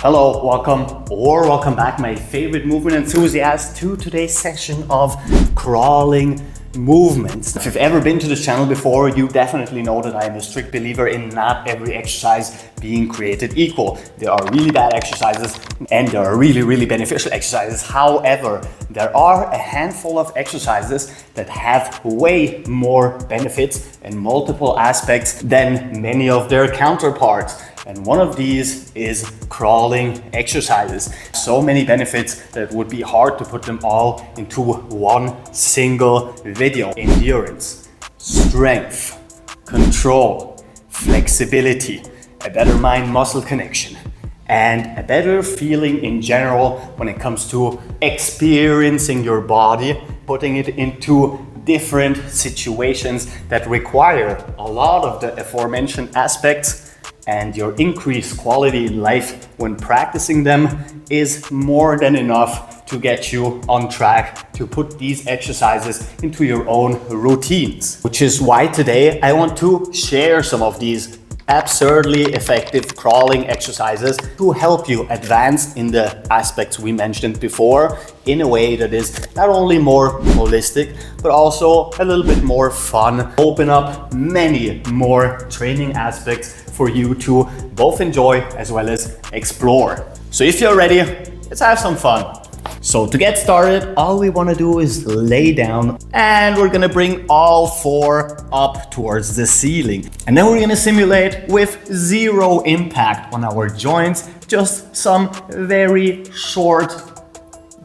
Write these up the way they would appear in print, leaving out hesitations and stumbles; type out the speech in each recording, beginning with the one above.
Hello, welcome back, my favorite movement enthusiast, to today's session of crawling movements. If you've ever been to this channel before, you definitely know that I am a strict believer in not every exercise being created equal. There are really bad exercises and there are really beneficial exercises. However, there are a handful of exercises that have way more benefits and multiple aspects than many of their counterparts. And one of these is crawling exercises. So many benefits that would be hard to put them all into one single video. Endurance, strength, control, flexibility, a better mind-muscle connection, and a better feeling in general when it comes to experiencing your body, putting it into different situations that require a lot of the aforementioned aspects. And your increased quality in life when practicing them is more than enough to get you on track to put these exercises into your own routines. Which is why today I want to share some of these absurdly effective crawling exercises to help you advance in the aspects we mentioned before in a way that is not only more holistic, but also a little bit more fun. Open up many more training aspects for you to both enjoy as well as explore. So if you're ready, let's have some fun. So to get started, all we want to do is lay down and we're going to bring all four up towards the ceiling. And then we're going to simulate with zero impact on our joints, just some very short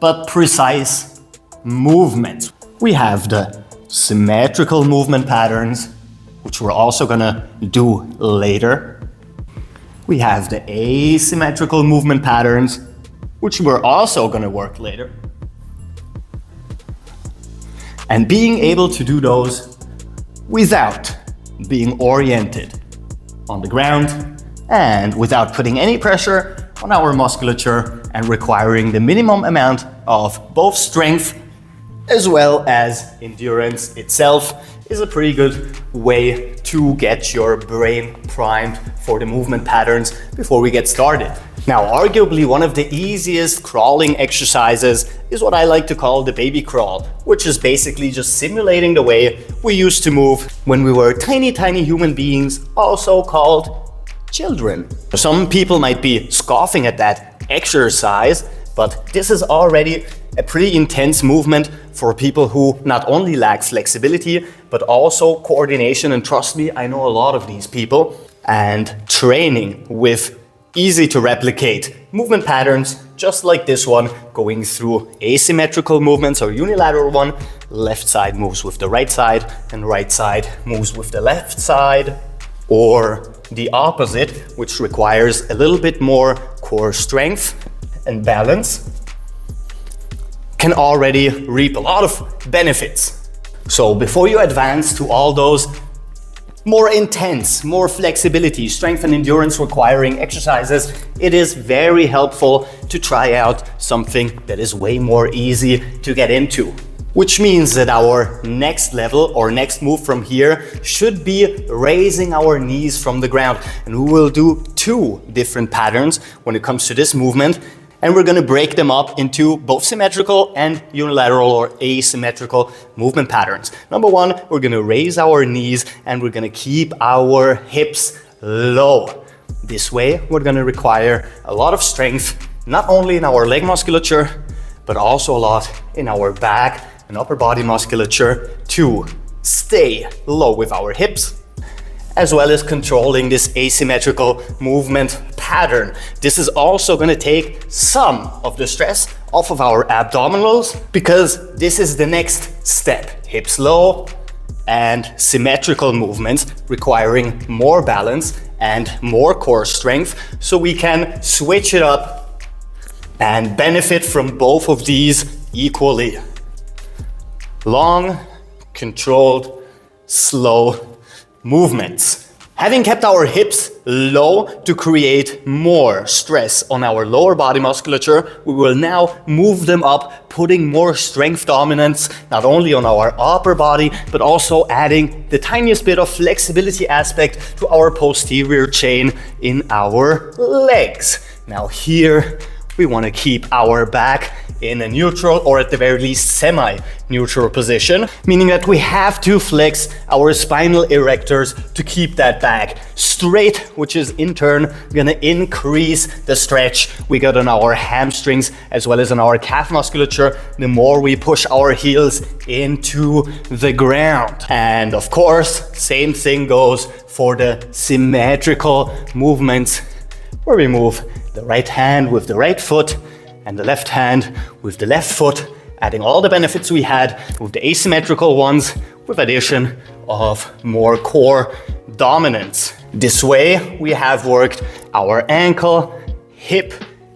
but precise movements. We have the symmetrical movement patterns, which we're also going to do later. We have the asymmetrical movement patterns, which we're also going to work later. And being able to do those without being oriented on the ground and without putting any pressure on our musculature and requiring the minimum amount of both strength as well as endurance itself is a pretty good way to get your brain primed for the movement patterns before we get started. Now, arguably one of the easiest crawling exercises is what I like to call the baby crawl, which is basically just simulating the way we used to move when we were tiny human beings, also called children. Some people might be scoffing at that exercise, but this is already a pretty intense movement for people who not only lack flexibility, but also coordination. And trust me, I know a lot of these people. And training with easy to replicate movement patterns, just like this one, going through asymmetrical movements or unilateral one. Left side moves with the right side and right side moves with the left side. Or the opposite, which requires a little bit more core strength and balance, can already reap a lot of benefits. So before you advance to all those more intense, more flexibility, strength and endurance requiring exercises, it is very helpful to try out something that is way more easy to get into. Which means that our next level or next move from here should be raising our knees from the ground. And we will do two different patterns when it comes to this movement. And we're going to break them up into both symmetrical and unilateral or asymmetrical movement patterns. Number one, we're going to raise our knees and we're going to keep our hips low. This way, we're going to require a lot of strength, not only in our leg musculature, but also a lot in our back and upper body musculature to stay low with our hips, as well as controlling this asymmetrical movement pattern. This is also going to take some of the stress off of our abdominals because this is the next step. Hips low and symmetrical movements requiring more balance and more core strength, so we can switch it up and benefit from both of these equally. Long, controlled, slow movements. Having kept our hips low to create more stress on our lower body musculature, we will now move them up, putting more strength dominance, not only on our upper body, but also adding the tiniest bit of flexibility aspect to our posterior chain in our legs. Now here, we want to keep our back in a neutral, or at the very least semi-neutral position, meaning that we have to flex our spinal erectors to keep that back straight, which is in turn gonna increase the stretch we got on our hamstrings as well as on our calf musculature the more we push our heels into the ground. And of course, same thing goes for the symmetrical movements where we move the right hand with the right foot and the left hand with the left foot, adding all the benefits we had with the asymmetrical ones with addition of more core dominance. This way we have worked our ankle, hip,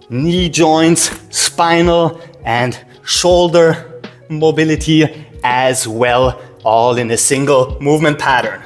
knee joints, spinal and shoulder mobility as well, all in a single movement pattern.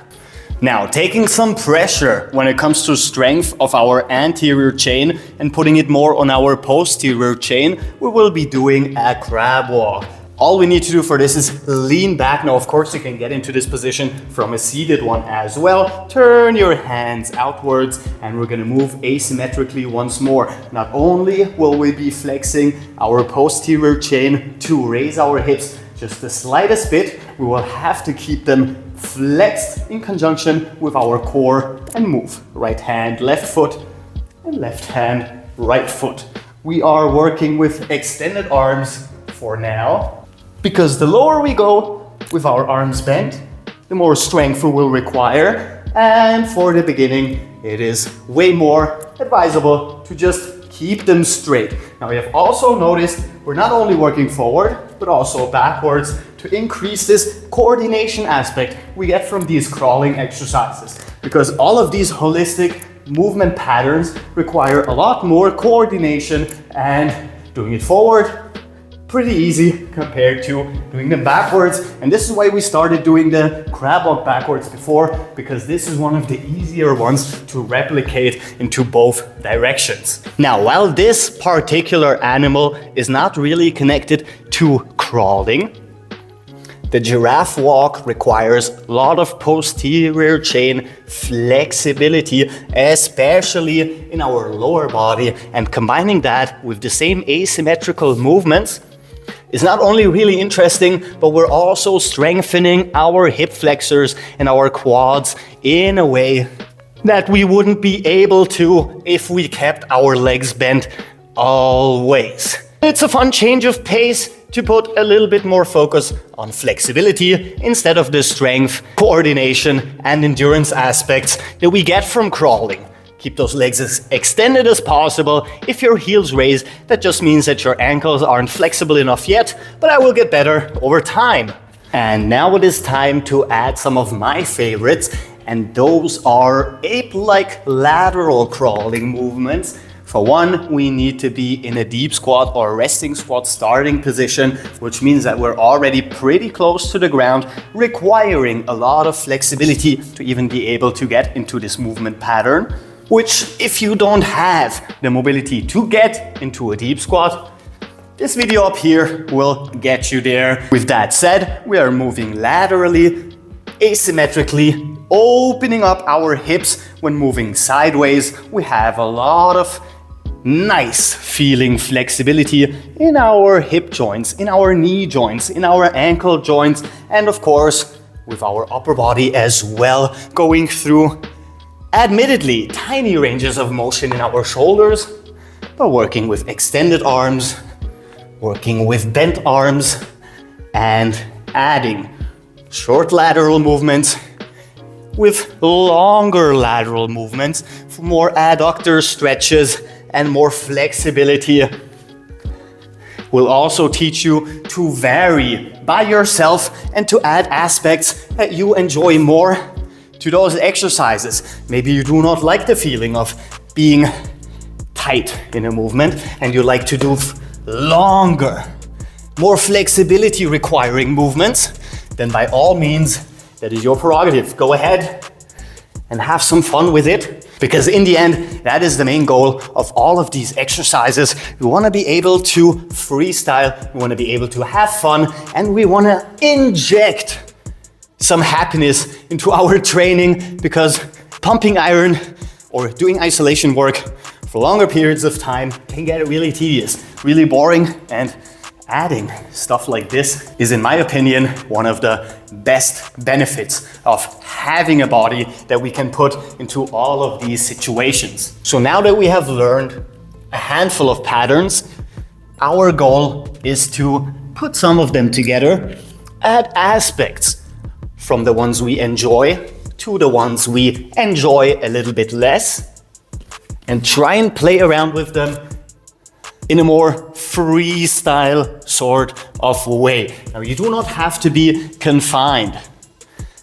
Now, taking some pressure when it comes to strength of our anterior chain and putting it more on our posterior chain, we will be doing a crab walk. All we need to do for this is lean back. Now, of course, you can get into this position from a seated one as well. Turn your hands outwards and we're gonna move asymmetrically once more. Not only will we be flexing our posterior chain to raise our hips just the slightest bit, we will have to keep them flexed in conjunction with our core and move. Right hand, left foot, and left hand, right foot. We are working with extended arms for now, because the lower we go with our arms bent, the more strength we will require. And for the beginning, it is way more advisable to just keep them straight. Now we have also noticed we're not only working forward, but also backwards to increase this coordination aspect we get from these crawling exercises. Because all of these holistic movement patterns require a lot more coordination, and doing it forward, pretty easy compared to doing them backwards. And this is why we started doing the crab walk backwards before, because this is one of the easier ones to replicate into both directions. Now, while this particular animal is not really connected to crawling, the giraffe walk requires a lot of posterior chain flexibility, especially in our lower body. And combining that with the same asymmetrical movements is not only really interesting, but we're also strengthening our hip flexors and our quads in a way that we wouldn't be able to if we kept our legs bent always. It's a fun change of pace to put a little bit more focus on flexibility instead of the strength, coordination, and endurance aspects that we get from crawling. Keep those legs as extended as possible. If your heels raise, that just means that your ankles aren't flexible enough yet, but I will get better over time. And now it is time to add some of my favorites, and those are ape-like lateral crawling movements. For one, we need to be in a deep squat or resting squat starting position, which means that we're already pretty close to the ground, requiring a lot of flexibility to even be able to get into this movement pattern, which if you don't have the mobility to get into a deep squat, this video up here will get you there. With that said, we are moving laterally, asymmetrically, opening up our hips when moving sideways. We have a lot of nice feeling flexibility in our hip joints, in our knee joints, in our ankle joints, and of course with our upper body as well, going through admittedly tiny ranges of motion in our shoulders, but working with extended arms, working with bent arms, and adding short lateral movements with longer lateral movements for more adductor stretches and more flexibility. We'll also teach you to vary by yourself and to add aspects that you enjoy more to those exercises. Maybe you do not like the feeling of being tight in a movement and you like to do longer, more flexibility requiring movements, then by all means, that is your prerogative. Go ahead and have some fun with it. Because in the end, that is the main goal of all of these exercises. We want to be able to freestyle, we want to be able to have fun, and we want to inject some happiness into our training, because pumping iron or doing isolation work for longer periods of time can get really tedious, really boring, and adding stuff like this is, in my opinion, one of the best benefits of having a body that we can put into all of these situations. So now that we have learned a handful of patterns, our goal is to put some of them together, add aspects from the ones we enjoy to the ones we enjoy a little bit less, and try and play around with them in a more freestyle sort of way. Now, you do not have to be confined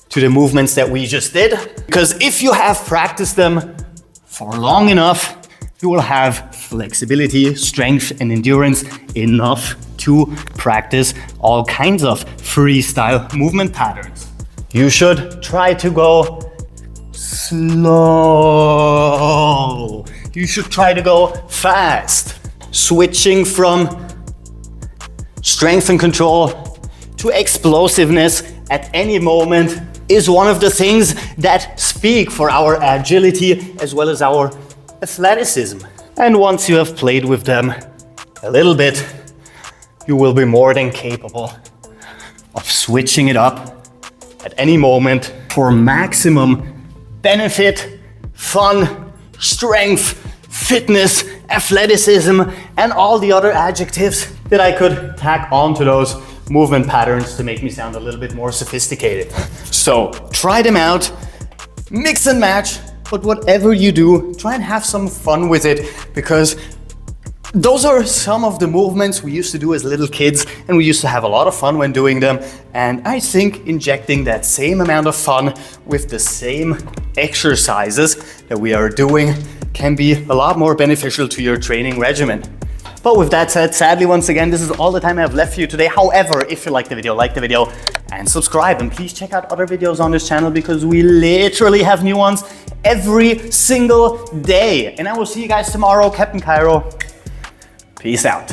to the movements that we just did, because if you have practiced them for long enough, you will have flexibility, strength, and endurance enough to practice all kinds of freestyle movement patterns. You should try to go slow. You should try to go fast. Switching from strength and control to explosiveness at any moment is one of the things that speak for our agility as well as our athleticism. And once you have played with them a little bit, you will be more than capable of switching it up at any moment for maximum benefit, fun, strength, fitness, athleticism, and all the other adjectives that I could tack onto those movement patterns to make me sound a little bit more sophisticated. So try them out, mix and match, but whatever you do, try and have some fun with it, because those are some of the movements we used to do as little kids, and we used to have a lot of fun when doing them. And I think injecting that same amount of fun with the same exercises that we are doing can be a lot more beneficial to your training regimen. But with that said, sadly, once again, this is all the time I have left for you today. However, if you like the video and subscribe, and please check out other videos on this channel, because we literally have new ones every single day. And I will see you guys tomorrow. Captain Cairo. Peace out.